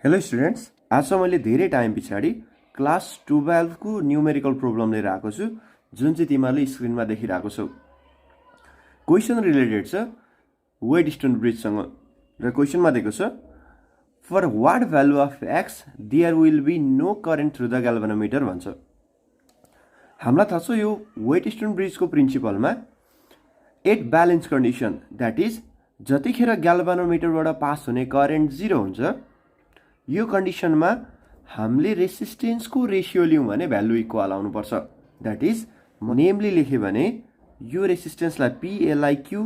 Hello students, आज मैले धेरै टाइम पछाडि क्लास 12 को न्युमेरिकल प्रोब्लम लिएर आएको छु, जुन चाहिँ तिमीहरूले स्क्रिनमा देखिरहेको छौ। क्वेसन रिलेटेड छ वेट स्टोन ब्रिजसँग र क्वेसनमा दिएको छ for what value of X there will be no current through the galvanometer भन्छ। हामीलाई थाहा छ यो वेट स्टोन ब्रिजको प्रिन्सिपलमा at balance condition, that is जतिखेर ग्याल्भनोमिटरबाट पास हुने करेन्ट 0 हुन्छ, यो कन्डिसनमा हामीले रेसिस्टेन्सको रेसियो लियौँ भने भ्यालु इक्वल आउनुपर्छ। द्याट इज नेमली लेख्यो भने यो रेसिस्टेन्सलाई पी, यसलाई क्यू,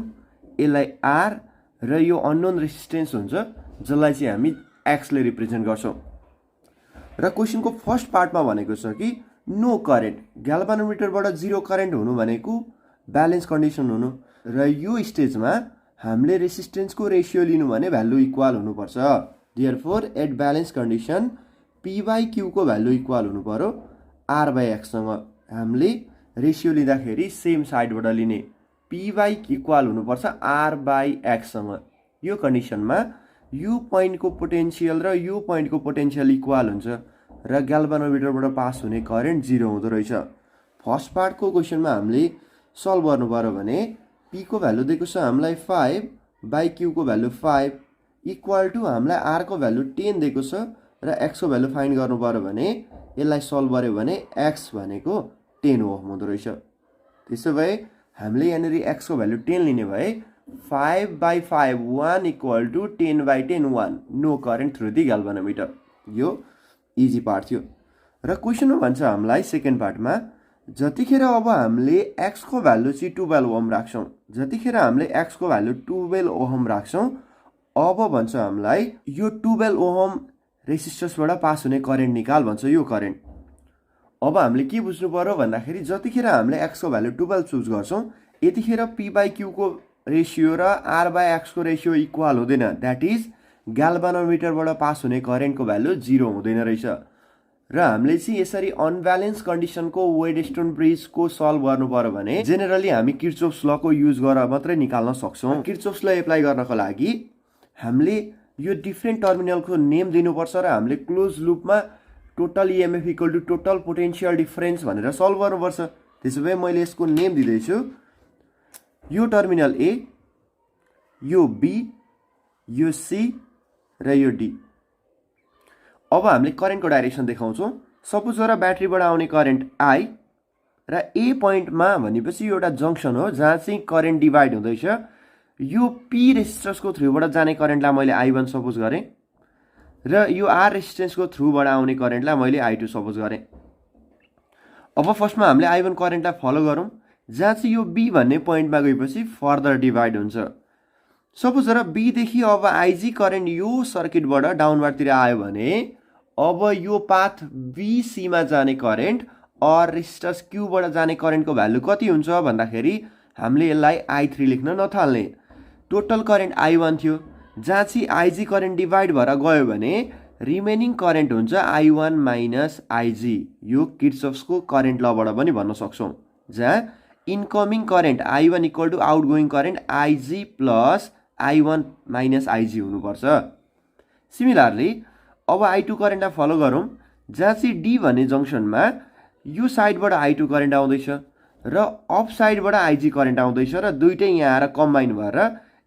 यसलाई आर र यो अननोन रेसिस्टेन्स हुन्छ जसलाई चाहिँ हामी एक्सले रिप्रेजेन्ट गर्छौँ। र क्वेसनको फर्स्ट पार्टमा भनेको छ कि नो करेन्ट, ग्याल्भनोमिटरबाट 0 करेन्ट हुनु भनेको ब्यालेन्स कन्डिसन हुनु, र यो स्टेजमा हामीले रेसिस्टेन्सको रेसियो लिनु भने भ्यालु इक्वल हुनुपर्छ। Therefore, at balance condition, P by Q को भ्यालु इक्वल हुनु पर्यो R by X सँग। हामीले रेसियो लिँदाखेरि सेम साइडबाट लिने, P by इक्वल हुनुपर्छ R by X सँग। यो कन्डिसनमा यो पोइन्टको पोटेन्सियल र यो पोइन्टको पोटेन्सियल इक्वल हुन्छ र ग्याल्भनोमिटरबाट पास हुने करेन्ट 0 हुँदो रहेछ। फर्स्ट पार्टको क्वेसनमा हामीले सल्भ गर्नु पर्यो भने P को भ्यालु दिएको छ हामीलाई 5 by Q को भ्यालु 5 इक्वल टु हामीलाई R को भ्यालु 10 दिएको छ र X को भ्यालु फाइन्ड गर्नु पर्यो भने यसलाई सल्भ गर्यो भने X भनेको 10 ओम हुँदो रहेछ। त्यसो भए हामीले यहाँनिर X को भ्यालु 10 लिने भए 5 by 5 1 equal to 10 by 10 1, no current through the galvanometer. यो इजी पार्ट थियो। र क्वेसनमा भन्छ हामीलाई सेकेन्ड पार्टमा जतिखेर अब हामीले X को भ्यालु चाहिँ 12 ओम राख्छौँ, जतिखेर हामीले X को भ्यालु 12 ओम राख्छौँ, अब भन्छ हामीलाई यो 12 ओम रेसिस्टर्सबाट पास हुने करेन्ट निकाल भन्छ। यो करेन्ट अब हामीले के बुझ्नु पर्यो भन्दाखेरि जतिखेर हामीले X को भ्यालु 12 चुज गर्छौँ, यतिखेर P by Q को रेसियो र R by X को रेसियो इक्वल हुँदैन। द्याट इज ग्याल्भनोमिटरबाट पास हुने करेन्टको भ्यालु 0 हुँदैन रहेछ। र हामीले चाहिँ यसरी अनब्यालेन्स कन्डिसनको वेटस्टोन ब्रिजको सल्भ गर्नु पर्यो भने जेनरली हामी किर्चोफ्स लको युज गरेर मात्रै निकाल्न सक्छौँ। किर्चोफ्स ल एप्लाई गर्नको लागि हामीले यो डिफ्रेन्ट टर्मिनलको नेम दिनुपर्छ र हामीले क्लोज लुपमा total EMF equal to total potential difference भनेर सल्भ गर्नुपर्छ। त्यसो भए मैले यसको नेम दिँदैछु, यो टर्मिनल ए, यो बी, यो सी र यो डी। अब हामीले करेन्टको डाइरेक्सन देखाउँछौँ। सपोज र ब्याट्रीबाट आउने करेन्ट आई र ए पोइन्टमा भनेपछि एउटा जङ्सन हो जहाँ चाहिँ करेन्ट डिभाइड हुँदैछ। यो पी रेसिस्टर्सको थ्रुबाट जाने करेन्टलाई मैले I1 सपोज गरेँ र यो आर रेसिस्टेन्सको थ्रुबाट आउने करेन्टलाई मैले I2 सपोज गरेँ। अब फर्स्टमा हामीले I1 करेन्टलाई फलो गरौँ, जहाँ चाहिँ यो बी भन्ने पोइन्टमा गएपछि फर्दर डिभाइड हुन्छ। सपोज र बीदेखि अब आइजी करेन्ट यो सर्किटबाट डाउनवार्डतिर आयो भने अब यो पाथ बीसीमा जाने करेन्ट और रेसिस्टर्स क्यूबाट जाने करेन्टको भ्यालु कति हुन्छ भन्दाखेरि हामीले यसलाई I3 लेख्न नथाल्ने। टोटल करेन्ट I1 थियो, जहाँ चाहिँ आइजी करेन्ट डिभाइड भएर गयो भने रिमेनिङ करेन्ट हुन्छ I1 माइनस आइजी। यो किर्चोफ्सको करेन्ट लबाट पनि भन्न सक्छौँ, जहाँ incoming current I1 equal to outgoing current IG plus I1 minus IG हुनुपर्छ। सिमिलरली अब I2 करेन्टलाई फलो गरौँ, जहाँ चाहिँ डी भन्ने जङ्सनमा यो साइडबाट I2 करेन्ट आउँदैछ र अप साइडबाट आइजी करेन्ट आउँदैछ र दुइटै यहाँ आएर कम्बाइन भएर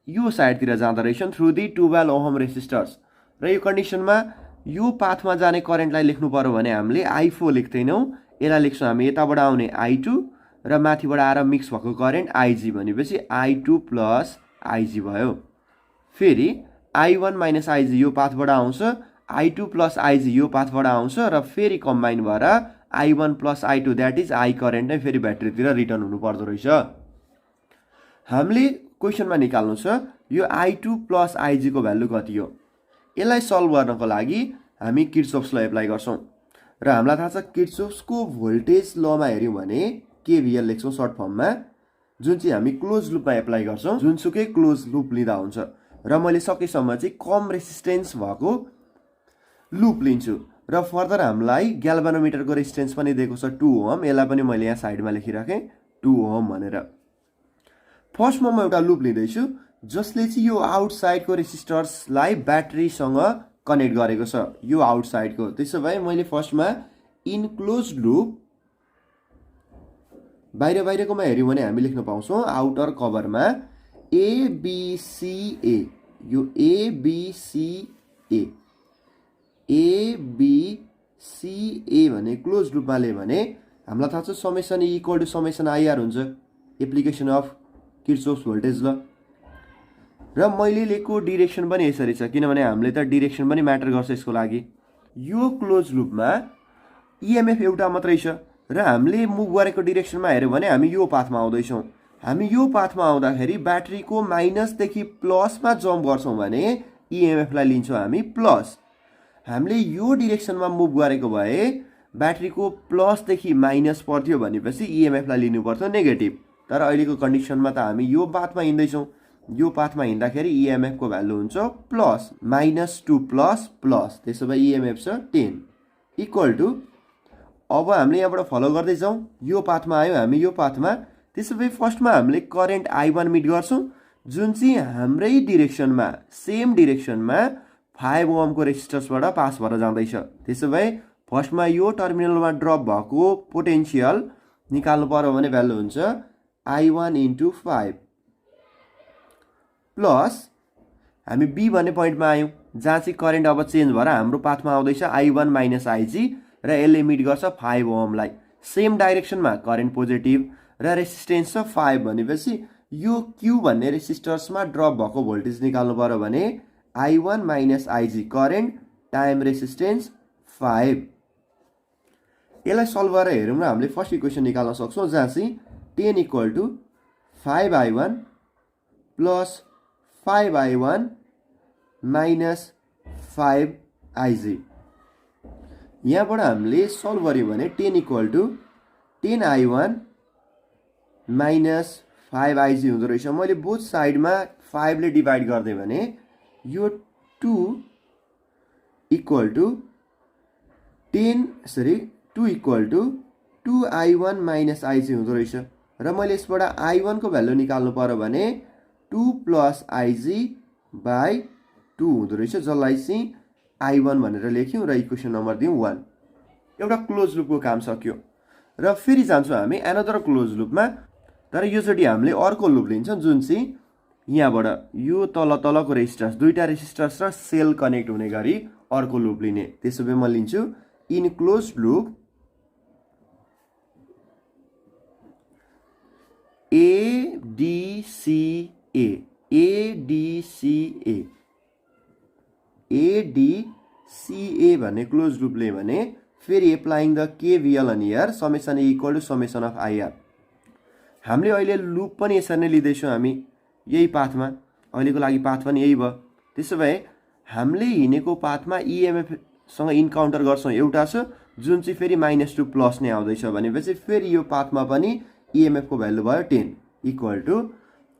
यो साइडतिर जाँदो रहेछ थ्रु दि 12 ओहम रेसिस्टर्स। र यो कन्डिसनमा यो पाथमा जाने करेन्टलाई लेख्नु पर्यो भने हामीले I4 लेख्दैनौँ, यसलाई लेख्छौँ हामी यताबाट आउने I2 र माथिबाट आएर मिक्स भएको करेन्ट आइजी भनेपछि I2 प्लस आइजी भयो। फेरि I1 माइनस आइजी यो पाथबाट आउँछ, I2 प्लस आइजी यो पाथबाट आउँछ र फेरि कम्बाइन भएर I1 plus I2 that is I current नै फेरि ब्याट्रीतिर रिटर्न हुनु पर्दो रहेछ। हामीले क्वेसनमा निकाल्नु छ यो I2 प्लस आइजी को भ्यालु कति हो। यसलाई सल्भ गर्नको लागि हामी किर्चोफ्स ल एप्लाई गर्छौँ र हामीलाई थाहा छ किर्चोफ्सको भोल्टेज लमा हेऱ्यौँ भने केभिएल लेख्छौँ सर्ट फर्ममा, जुन चाहिँ हामी क्लोज लुपमा एप्लाई गर्छौँ। जुनसुकै क्लोज लुप लिँदा हुन्छ र मैले सकेसम्म चाहिँ कम रेसिस्टेन्स भएको लुप लिन्छु र फर्दर हामीलाई ग्याल्भनोमिटरको रेसिस्टेन्स पनि दिएको छ 2 ओम, यसलाई पनि मैले यहाँ साइडमा लेखिराखेँ 2 ओम भनेर। फर्स्टमा म एउटा लुप लिँदैछु जसले चाहिँ यो आउटसाइडको रेसिस्टर्सलाई ब्याट्रीसँग कनेक्ट गरेको छ यो आउटसाइडको। त्यसो भए मैले फर्स्टमा इनक्लोज लुप बाहिर बाहिरकोमा हेऱ्यौँ भने हामी लेख्न पाउँछौँ आउटर कभरमा एबिसिए, यो एबिसिए एबिसिए भने क्लोज लुपमा ले भने हामीलाई थाहा छ summation E equal to summation IR हुन्छ, application of Kirchhoff's voltage law. र मैले लिएको डिरेक्सन पनि यसरी छ किनभने हामीले त डिरेक्सन पनि म्याटर गर्छ यसको लागि। यो क्लोज लुपमा इएमएफ एउटा मात्रै छ र हामीले मुभ गरेको डिरेक्सनमा हेऱ्यौँ भने हामी यो पाथमा आउँदैछौँ। हामी यो पाथमा आउँदाखेरि ब्याट्रीको माइनसदेखि प्लसमा जम्प गर्छौँ भने इएमएफलाई लिन्छौँ हामी प्लस। हामीले यो डिरेक्सनमा मुभ गरेको भए ब्याट्रीको प्लसदेखि माइनस पर्थ्यो भनेपछि इएमएफलाई लिनु पर्थ्यो नेगेटिभ। तर अहिलेको कन्डिसनमा त हामी यो पाथमा हिँड्दैछौँ, यो पाथमा हिँड्दाखेरि इएमएफको भ्यालु हुन्छ plus minus two plus plus. त्यसो भए इएमएफ छ 10 इक्वल टु, अब हामीले यहाँबाट फलो गर्दै जाउँ, यो पाथमा आयौँ हामी यो पाथमा। त्यसो भए फर्स्टमा हामीले करेन्ट I1 मिट गर्छौँ जुन चाहिँ हाम्रै डिरेक्सनमा सेम डिरेक्सनमा 5 ओमको रेजिस्टर्सबाट पास भएर जाँदैछ। त्यसो भए फर्स्टमा यो टर्मिनलमा ड्रप भएको पोटेन्सियल निकाल्नु पर्यो भने भ्यालु हुन्छ I1 इन्टु 5 प्लस हामी बी भन्ने पोइन्टमा आयौँ जहाँ चाहिँ करेन्ट अब चेन्ज भएर हाम्रो पाथमा आउँदैछ I1 माइनस IG र यसले मिट गर्छ 5 ओमलाई। सेम डाइरेक्सनमा करेन्ट पोजिटिभ र रेसिस्टेन्स छ 5 भनेपछि यो क्यू भन्ने रेसिस्टर्समा ड्रप भएको भोल्टेज निकाल्नु पर्यो भने I1 minus IG current time resistance 5। यसलाई सल्भ गरेर हेरौँ न हामीले फर्स्ट इक्वेसन निकाल्न सक्छौँ जहाँ चाहिँ 10 equal to 5I1 plus 5I1 minus 5IG। यहाँबाट हामीले सल्भ गऱ्यौँ भने 10 equal to 10I1 minus 5IG हुँदो रहेछ। मैले बोथ साइडमा 5 ले डिभाइड गरिदिएँ भने यो 2 equal to 2 equal to 2I1 minus IG हुँदो रहेछ। र मैले यसबाट I1 को भ्यालु निकाल्नु पर्यो भने 2 प्लस IG बाई 2 हुँदो रहेछ जसलाई चाहिँ I1 भनेर लेख्यौँ र इक्वेसन नम्बर दियौँ 1। एउटा क्लोज लुपको काम सक्यो। र फेरि जान्छौँ हामी एनदर क्लोज लुपमा, तर योचोटि हामीले अर्को लुप लिन्छौँ जुन चाहिँ यहाँबाट यो तलको रेजिस्टर्स दुईटा रेजिस्टर्स र सेल कनेक्ट हुने गरी अर्को लुप लिने। त्यसो भए म लिन्छु इनक्लोज लुप ADCA भन्ने क्लोज लुपले भने फेरि एप्लाइङ द KVL अनि here summation E equal to summation of IR। हामीले अहिले लुप पनि यसरी नै लिँदैछौँ हामी यही पाथमा, अहिलेको लागि पाथ पनि यही भयो। त्यसो भए हामीले हिँडेको पाथमा इएमएफसँग इन्काउन्टर गर्छौँ एउटा छ जुन चाहिँ फेरि -2 प्लस नै आउँदैछ भनेपछि फेरि यो पाथमा पनि इएमएफको भ्यालु भयो 10 इक्वल टु,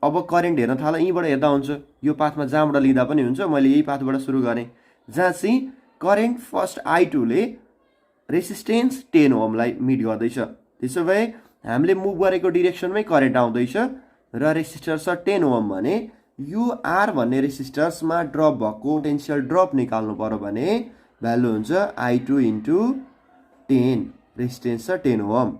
अब करेन्ट हेर्न थाल यहीँबाट हेर्दा हुन्छ यो पाथमा जहाँबाट लिँदा पनि हुन्छ। मैले यही पाथबाट सुरु गरेँ जहाँ चाहिँ करेन्ट फर्स्ट I2 ले रेसिस्टेन्स 10 ओमलाई मिट गर्दैछ। त्यसो भए हामीले मुभ गरेको डिरेक्सनमै करेन्ट आउँदैछ र रेसिस्टर छ 10 ओम भने यो R भन्ने रेसिस्टर्समा ड्रप भएको पोटेन्सियल ड्रप निकाल्नु पर्यो भने भ्यालु हुन्छ I2 इन्टु 10 रेसिस्टेन्स छ 10 ओम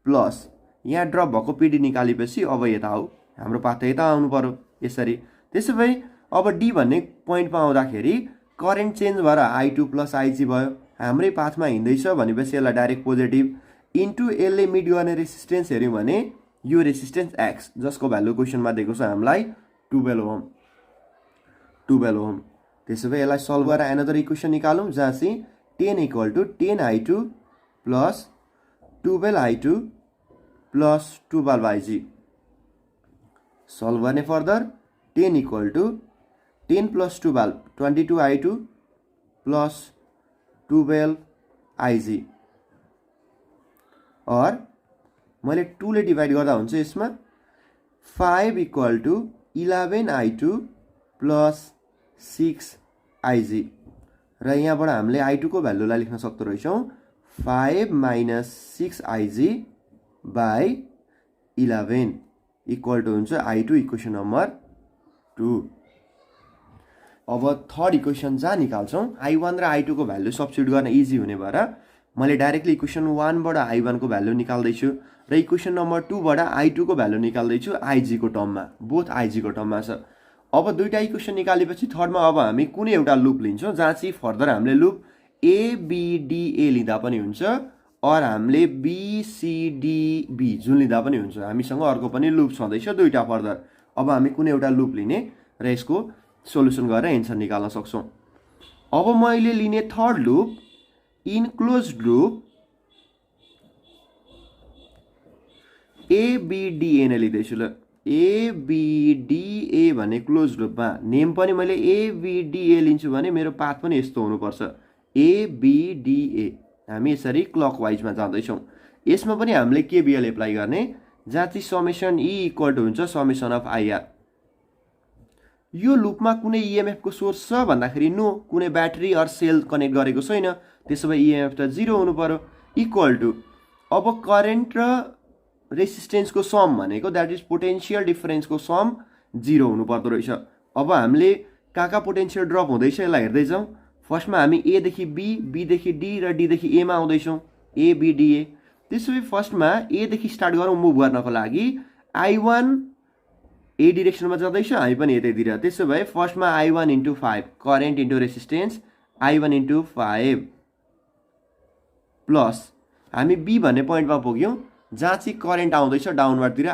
प्लस यहाँ ड्रप भएको पिडी निकालेपछि अब यता हो हाम्रो पाथ त यता आउनु पर्यो यसरी। त्यसो भए अब डी भन्ने पोइन्टमा आउँदाखेरि करेन्ट चेन्ज भएर I2 प्लस IG भयो। हाम्रै पाथमा हिँड्दैछ भनेपछि यसलाई डाइरेक्ट पोजिटिभ इन्टु यसले मिट गर्ने रेसिस्टेन्स हेऱ्यौँ भने यो रेसिस्टेन्स X जसको भ्यालु क्वेसनमा दिएको छ हामीलाई 12 ओम। त्यसो भए यसलाई सल्भ गरेर एनदर इक्वेसन निकालौँ जहाँ चाहिँ 10 equal to 10I2 plus 12I2 plus 12IG। Solve गर्ने further 10 equal to 10 plus 12 22I2 plus 12IG और मैले 2 ले डिभाइड गर्दा हुन्छ यसमा 5 equal to 11I2 plus 6IG र यहाँबाट हामीले I2 को भ्यालुलाई लेख्न सक्दो रहेछौँ 5 minus 6IG by 11 equal to हुन्छ I2 इक्वेसन नम्बर 2। अब थर्ड इक्वेसन जहाँ निकाल्छौँ I1 र I2 को भ्यालु सब्स्टिट्युट गर्न इजी हुने भएर मैले डाइरेक्टली इक्वेसन 1 बाट I1 को भ्यालु निकाल्दैछु र इक्वेसन नम्बर 2 बाट I2 को भ्यालु निकाल्दैछु IG को टर्ममा, बोथ IG को टर्ममा छ। अब दुईटा इक्वेसन निकालेपछि थर्डमा अब हामी कुनै एउटा लुप लिन्छौँ जहाँ चाहिँ फर्दर हामीले लुप ABDA लिँदा पनि हुन्छ और हामीले BCDB जुन लिँदा पनि हुन्छ। हामीसँग अर्को पनि लुप छँदैछ दुईटा फर्दर। अब हामी कुनै एउटा लुप लिने र यसको सोलुसन गरेर एन्सर निकाल्न सक्छौँ। अब मैले लिने third loop enclosed loop ABDA नै लिँदैछु ल। ABDA भन्ने क्लोज लुपमा नेम पनि मैले ABDA लिन्छु भने मेरो पाथ पनि यस्तो हुनुपर्छ ABDA। हामी यसरी क्लकवाइजमा जाँदैछौँ। यसमा पनि हामीले केबिएल एप्लाई गर्ने जहाँ चाहिँ समेसन E इक्वल टु हुन्छ समेसन अफ IR। यो लुपमा कुनै EMF को सोर्स छ भन्दाखेरि नो, कुनै ब्याट्री अर सेल कनेक्ट गरेको छैन, त्यसो भए EMF त 0 हुनु पर्यो। इक्वल टु अब करेन्ट र रेसिस्टेन्सको सम भनेको द्याट इज पोटेन्शियल डिफरेन्सको सम 0 हुनु पर्दो रहेछ। अब हामीले कहाँ पोटेन्शियल ड्रप हुँदैछ यसलाई हेर्दै जाउँ। फर्स्टमा हामी A देखि B, B देखि D र D देखि A मा आउँदैछौँ, ABDA। त्यसैले फर्स्टमा A देखि स्टार्ट गरौँ मुभ गर्नको लागि। I1 A डिरेक्सनमा जाँदैछ, हामी पनि यतैतिर। त्यसो भए फर्स्टमा I1 into 5 current into resistance I1 into 5 plus हामी B भन्ने पोइन्टमा पुग्यौँ जहाँ चाहिँ करेन्ट आउँदैछ डाउनवर्डतिर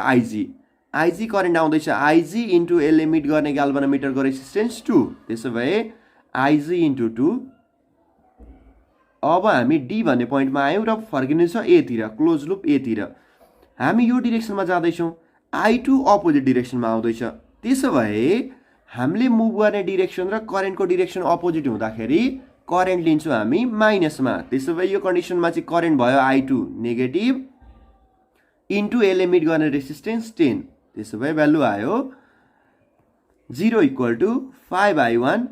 IG करेन्ट आउँदैछ IG इन्टु यसले मिट गर्ने ग्याल्भनोमिटरको रेसिस्टेन्स 2। त्यसो भए IG इन्टु 2। अब हामी D भन्ने पोइन्टमा आयौँ र फर्किनु छ A तिर, क्लोज लुप A तिर। हामी यो डिरेक्सनमा जाँदैछौँ, I2 अपोजिट डिरेक्सनमा आउँदैछ। त्यसो भए हामीले मुभ गर्ने डिरेक्सन र करेन्टको डिरेक्सन अपोजिट हुँदाखेरि करेन्ट लिन्छौँ हामी माइनसमा। त्यसो भए यो कन्डिसनमा चाहिँ करेन्ट भयो I2 नेगेटिभ इन्टु यसले मिट गर्ने रेसिस्टेन्स 10। त्यसो भए भ्यालु आयो 0 equal to 5I1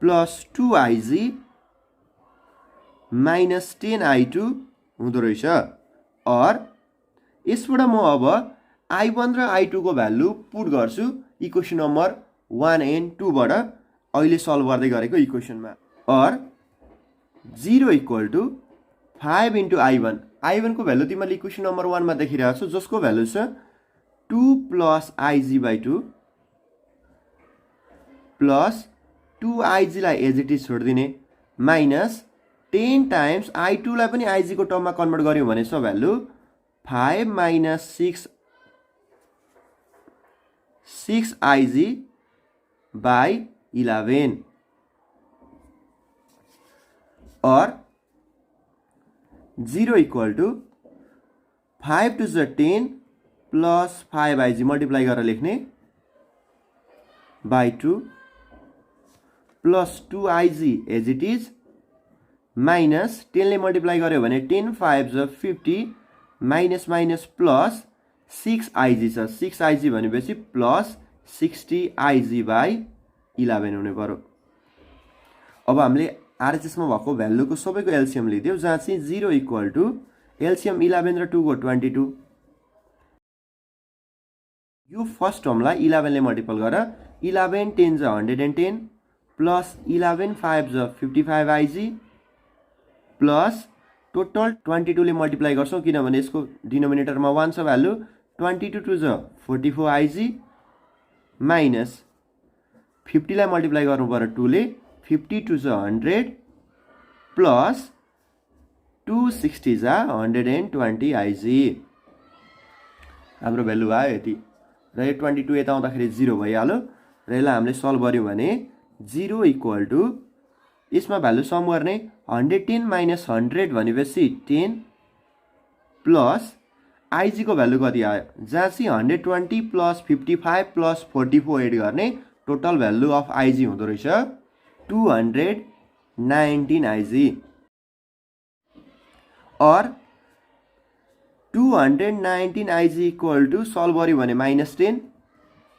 plus 2IG minus 10I2 हुँदो रहेछ। और यसबाट म अब I1 र I2 को भ्यालु पुट गर्छु इक्वेसन नम्बर 1 एन्ड 2 बाट अहिले सल्भ गर्दै गरेको इक्वेसनमा। और 0 इक्वल टु 5 इन्टु I1 को भ्यालु तिमीले इक्वेसन नम्बर 1 मा देखिरहेको छौ, जसको भ्यालु छ 2 प्लस IG/2 प्लस 2IG लाई एज इट इज छोडिदिने माइनस 10 टाइम्स I2 लाई पनि IG को टर्ममा कन्भर्ट गर्यौँ भने छ भ्यालु 5 माइनस 6IG/11 और 0 equal to 5 to 10 plus 5IG multiply गरेर लेख्ने by 2 plus 2IG as it is minus 10 ले मल्टिप्लाई गर्यो भने 10 5 50 माइनस माइनस प्लस 6IG छ। 6IG भनेपछि प्लस 60IG/11 हुने पर्यो। अब हामीले आरएचएसमा भएको भ्यालुको सबैको एलसिएम लिदियौ जहाँ चाहिँ 0 इक्वल टु एलसिएम 11 र 2 को 22। यो फर्स्ट टर्मलाई 11 ले मल्टिपल गर 11 10 110 प्लस 11 5 55IG प्लस टोटल 22 ले मल्टिप्लाई गर्छौं किनभने यसको डिनोमिनेटरमा 1 छ भ्यालु 22 2 44IG माइनस 50 लाई मल्टिप्लाई गर्नु पर्यो 2 ले 52 100 प्लस 260 120IG। हाम्रो भ्यालु आयो यति र यो 22 यता आउँदाखेरि 0 भइहाल्यो र यसलाई हामीले सल्भ गर्यौं भने 0 इक्वल टु यसमा भ्यालु सम गर्ने 110 माइनस 100 भनेपछि 10 प्लस IG को भ्यालु कति आयो जहाँ चाहिँ 120 प्लस 55 प्लस 44 एड गर्ने टोटल भ्यालु अफ IG हुँदो रहेछ 219 IG और 219 IG इक्वल टू सल्भ गर्यो भने माइनस 10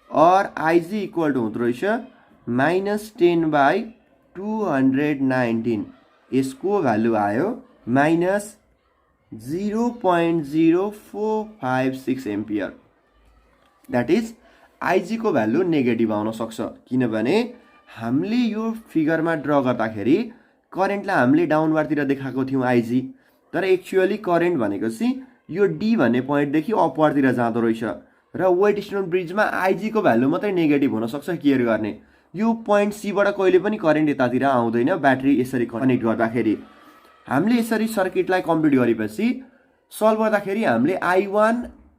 और IG इक्वल टू हुँदो रहेछ माइनस 10/219। यसको भ्यालु आयो minus 0.0456 ampere. That is IG को भ्यालु नेगेटिभ आउन सक्छ किनभने हामीले यो फिगरमा ड्र गर्दाखेरि करेन्टलाई हामीले डाउनवार्डतिर देखाएको थियौँ आइजी, तर एक्चुअली करेन्ट भनेको चाहिँ यो डी भन्ने पोइन्टदेखि अपवार्डतिर जाँदो रहेछ र वेट स्टोन ब्रिजमा आइजीको भ्यालु मात्रै नेगेटिभ हुनसक्छ, केयर गर्ने। यो पोइन्ट सीबाट कहिले पनि करेन्ट यतातिर आउँदैन ब्याट्री यसरी कनेक्ट गर्दाखेरि। हामीले यसरी सर्किटलाई कम्प्लिट गरेपछि सल्भ गर्दाखेरि हामीले I1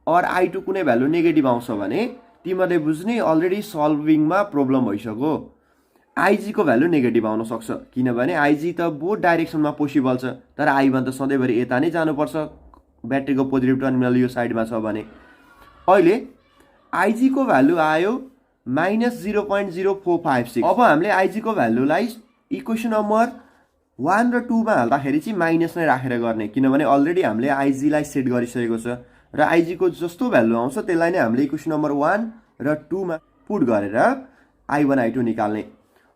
और I2 कुनै भ्यालु नेगेटिभ आउँछ भने तिमीहरूले बुझ्ने अलरेडी सल्भिङमा प्रब्लम भइसक्यो। आइजीको भ्यालु नेगेटिभ आउन सक्छ किनभने आइजी त बोथ डाइरेक्सनमा पोसिबल छ, तर I1 त सधैँभरि यता नै जानुपर्छ, ब्याट्रीको पोजिटिभ टर्मिनल यो साइडमा छ भने। अहिले आइजीको भ्यालु आयो -0.0456। अब हामीले आइजीको भ्यालुलाई इक्वेसन नम्बर 1 र 2 मा हाल्दाखेरि चाहिँ माइनस नै राखेर गर्ने, किनभने अलरेडी हामीले आइजीलाई सेट गरिसकेको छ र आइजीको जस्तो भ्यालु आउँछ त्यसलाई नै हामीले इक्वेसन नम्बर 1 र 2 मा पुट गरेर I1 I2 निकाल्ने।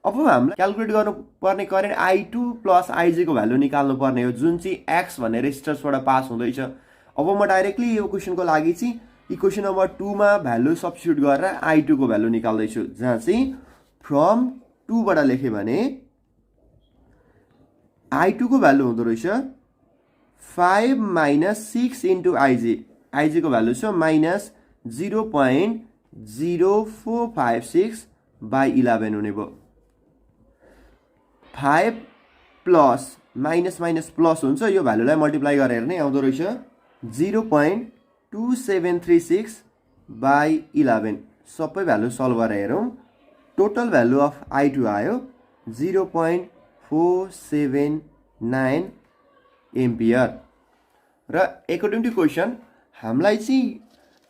अब हामीले क्यालकुलेट गर्नुपर्ने करेन्ट I2 प्लस आइजीको भ्यालु निकाल्नु पर्ने हो, जुन चाहिँ एक्स भन्ने रेजिस्टर्सबाट पास हुँदैछ। अब म डाइरेक्टली यो क्वेसनको लागि चाहिँ इक्वेसन नम्बर 2 मा भ्यालु सब्स्टिट्युट गरेर I2 को भ्यालु निकाल्दैछु, जहाँ चाहिँ फ्रम 2 बाट लेखेँ भने I2 को भ्यालु हुँदो रहेछ 5 - 6 इन्टु आइजी। आइजी को भ्यालु छ -0.0456 बाई 11 हुने भयो। 5 प्लस माइनस माइनस प्लस हुन्छ, यो भ्यालुलाई मल्टिप्लाई गरेर नै आउँदो रहेछ 0.2736 बाई 11। सबै भ्यालु सल्भ गरेर हेरौँ, टोटल भ्यालु अफ I2 आयो 0.479 एम्पियर। र एकर्डिङ टु क्वेसन हामीलाई चाहिँ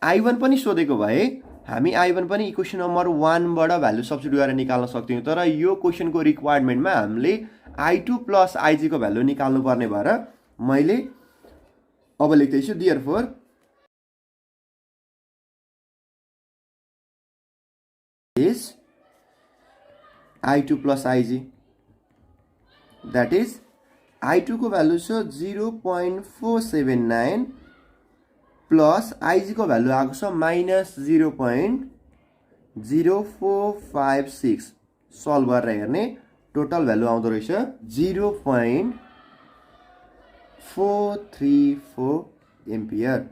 I1 पनि सोधेको भए हामी I1 पनि इक्वेसन नम्बर 1 बाट भ्यालु सब्स्टिट्युट गरेर निकाल्न सक्थ्यौँ, तर यो क्वेसनको रिक्वायरमेन्टमा हामीले I2 प्लस आइजी को भ्यालु निकाल्नु पर्ने भएर मैले अब लेख्दैछु therefore is I2 plus IG, that is I2 को भ्यालु छ 0.479 प्लस आइजी को भ्यालु आएको छ -0.0456। सल्भ गरेर हेर्ने टोटल भ्यालु आउँदो रहेछ 0.434 एम्पियर।